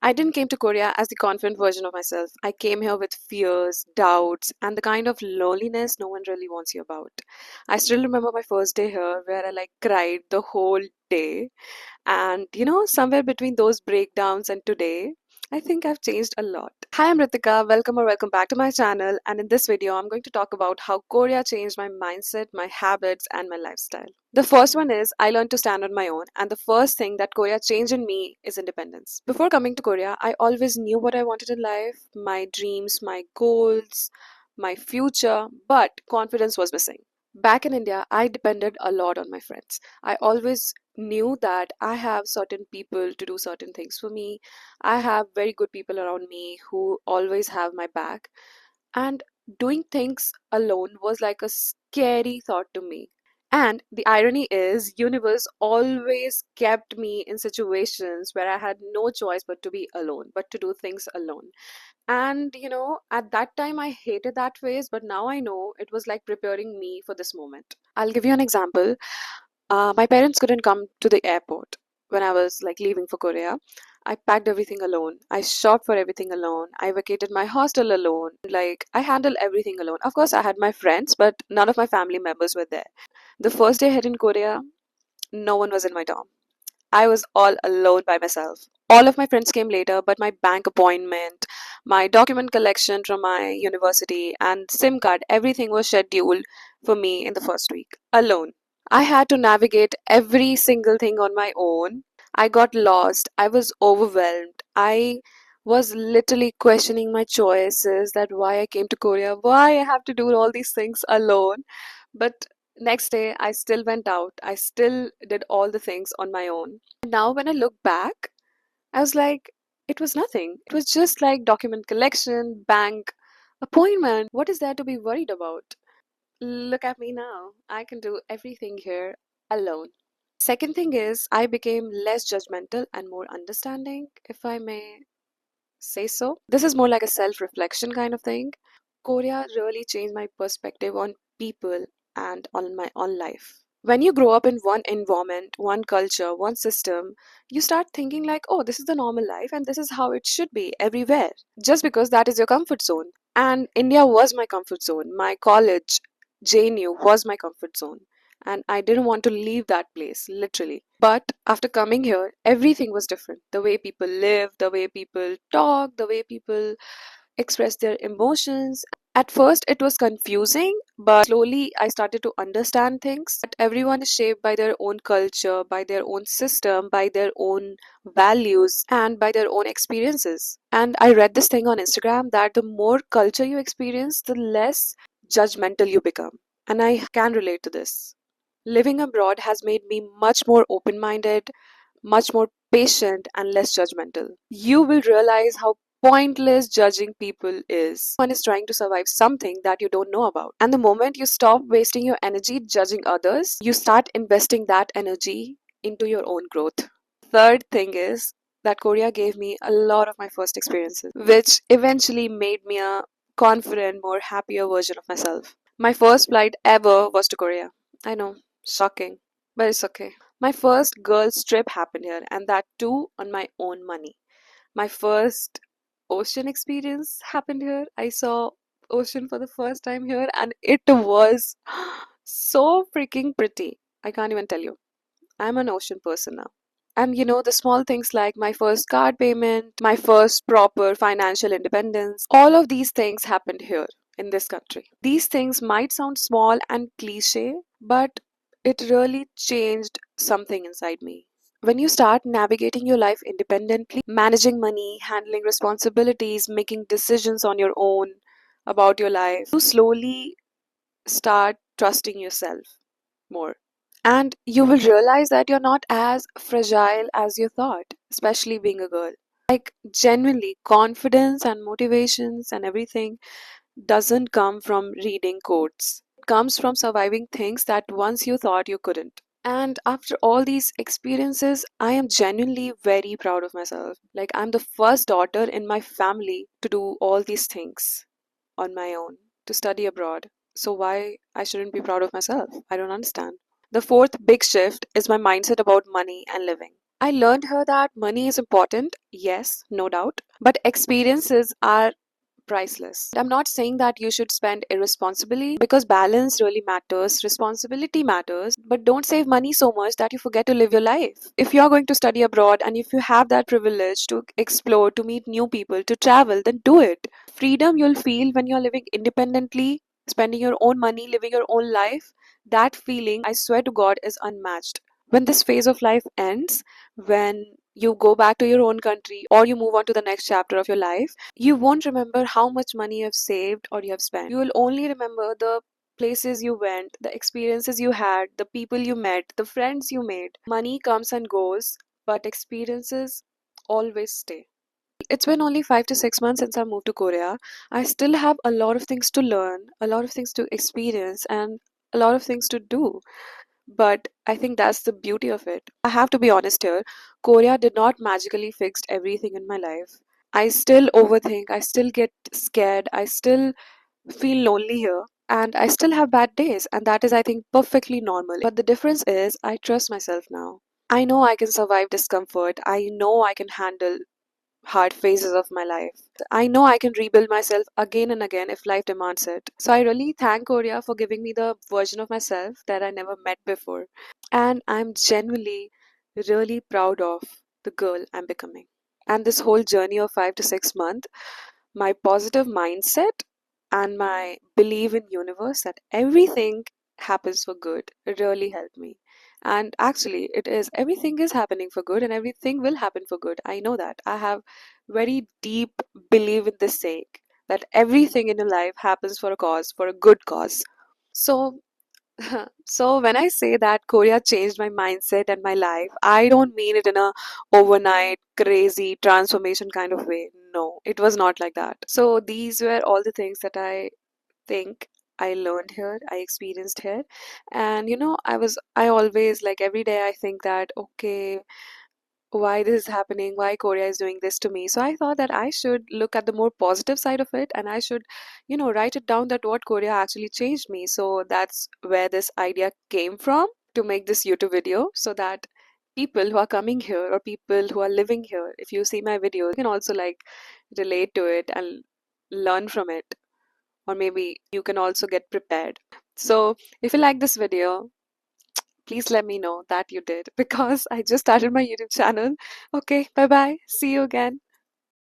I didn't came to Korea as the confident version of myself. I came here with fears, doubts, and the kind of loneliness no one really wants you about. I still remember my first day here where I cried the whole day. And somewhere between those breakdowns and today, I think I've changed a lot. Hi, I'm Ritika. Welcome or welcome back to my channel. And in this video, I'm going to talk about how Korea changed my mindset, my habits, and my lifestyle. The first one is I learned to stand on my own. And the first thing that Korea changed in me is independence. Before coming to Korea, I always knew what I wanted in life, my dreams, my goals, my future, but confidence was missing. Back in India, I depended a lot on my friends. I always knew that I have certain people to do certain things for me. I have very good people around me who always have my back. And doing things alone was like a scary thought to me. And the irony is, universe always kept me in situations where I had no choice but to be alone, but to do things alone. And at that time I hated that phase, but now I know it was like preparing me for this moment. I'll give you an example. My parents couldn't come to the airport when I was leaving for Korea. I packed everything alone. I shopped for everything alone. I vacated my hostel alone. I handled everything alone. Of course, I had my friends, but none of my family members were there. The first day I had in Korea, no one was in my dorm. I was all alone by myself. All of my friends came later, but my bank appointment, my document collection from my university, and SIM card, everything was scheduled for me in the first week, alone. I had to navigate every single thing on my own. I got lost. I was overwhelmed. I was literally questioning my choices, that why I came to Korea, why I have to do all these things alone. But next day, I still went out. I still did all the things on my own. Now, when I look back, I was like, it was nothing. It was just like document collection, bank appointment. What is there to be worried about? Look at me now. I can do everything here alone. Second thing is, I became less judgmental and more understanding, if I may say so. This is more like a self reflection kind of thing. Korea really changed my perspective on people and on my own life. When you grow up in one environment, one culture, one system, you start thinking like, oh, this is the normal life and this is how it should be everywhere, just because that is your comfort zone. And India was my comfort zone. My college, JNU, was my comfort zone. And I didn't want to leave that place, literally. But after coming here, everything was different. The way people live, the way people talk, the way people express their emotions. At first, it was confusing, but slowly I started to understand things. That everyone is shaped by their own culture, by their own system, by their own values, and by their own experiences. And I read this thing on Instagram that the more culture you experience, the less judgmental you become. And I can relate to this. Living abroad has made me much more open minded, much more patient, and less judgmental. You will realize how pointless judging people is. One is trying to survive something that you don't know about. And the moment you stop wasting your energy judging others, you start investing that energy into your own growth. Third thing is that Korea gave me a lot of my first experiences, which eventually made me a confident, more happier version of myself. My first flight ever was to Korea. I know, shocking, but it's okay. My first girls' trip happened here, and that too on my own money. My first ocean experience happened here. I saw ocean for the first time here, and it was so freaking pretty. I can't even tell you. I'm an ocean person now. And the small things like my first card payment, my first proper financial independence, all of these things happened here in this country. These things might sound small and cliche, but it really changed something inside me. When you start navigating your life independently, managing money, handling responsibilities, making decisions on your own about your life, you slowly start trusting yourself more. And you will realize that you're not as fragile as you thought, especially being a girl. Genuinely, confidence and motivations and everything doesn't come from reading quotes. It comes from surviving things that once you thought you couldn't. And after all these experiences, I am genuinely very proud of myself. I'm the first daughter in my family to do all these things on my own, to study abroad. So why I shouldn't be proud of myself? I don't understand. The fourth big shift is my mindset about money and living. I learned here that money is important, yes, no doubt, but experiences are priceless. I'm not saying that you should spend irresponsibly because balance really matters, responsibility matters, but don't save money so much that you forget to live your life. If you're going to study abroad and if you have that privilege to explore, to meet new people, to travel, then do it. Freedom you'll feel when you're living independently, spending your own money, living your own life, that feeling, I swear to God, is unmatched. When this phase of life ends, when you go back to your own country or you move on to the next chapter of your life, you won't remember how much money you have saved or you have spent. You will only remember the places you went, the experiences you had, the people you met, the friends you made. Money comes and goes, but experiences always stay. It's been only 5 to 6 months since I moved to Korea. I still have a lot of things to learn, a lot of things to experience, and a lot of things to do. But I think that's the beauty of it. I have to be honest here. Korea did not magically fix everything in my life. I still overthink, I still get scared, I still feel lonely here, and I still have bad days, and that is, I think, perfectly normal. But the difference is, I trust myself now. I know I can survive discomfort, I know I can handle hard phases of my life. I know I can rebuild myself again and again if life demands it. So I really thank Korea for giving me the version of myself that I never met before. And I'm genuinely really proud of the girl I'm becoming. And this whole journey of 5 to 6 months, my positive mindset and my belief in universe that everything happens for good really helped me. And actually it is, everything is happening for good and everything will happen for good. I know that. I have very deep belief in this saying that everything in your life happens for a cause, for a good cause. So so when I say that Korea changed my mindset and my life, I don't mean it in a overnight crazy transformation kind of way. No, it was not like that. So these were all the things that I think I learned here, I experienced here. And I always, like, every day I think that, okay, why this is happening, why Korea is doing this to me. So I thought that I should look at the more positive side of it and I should, write it down that what Korea actually changed me. So that's where this idea came from, to make this YouTube video, so that people who are coming here or people who are living here, if you see my videos, you can also like relate to it and learn from it, or maybe you can also get prepared. So if you like this video, please let me know that you did, because I just started my YouTube channel. Okay, bye bye. See you again.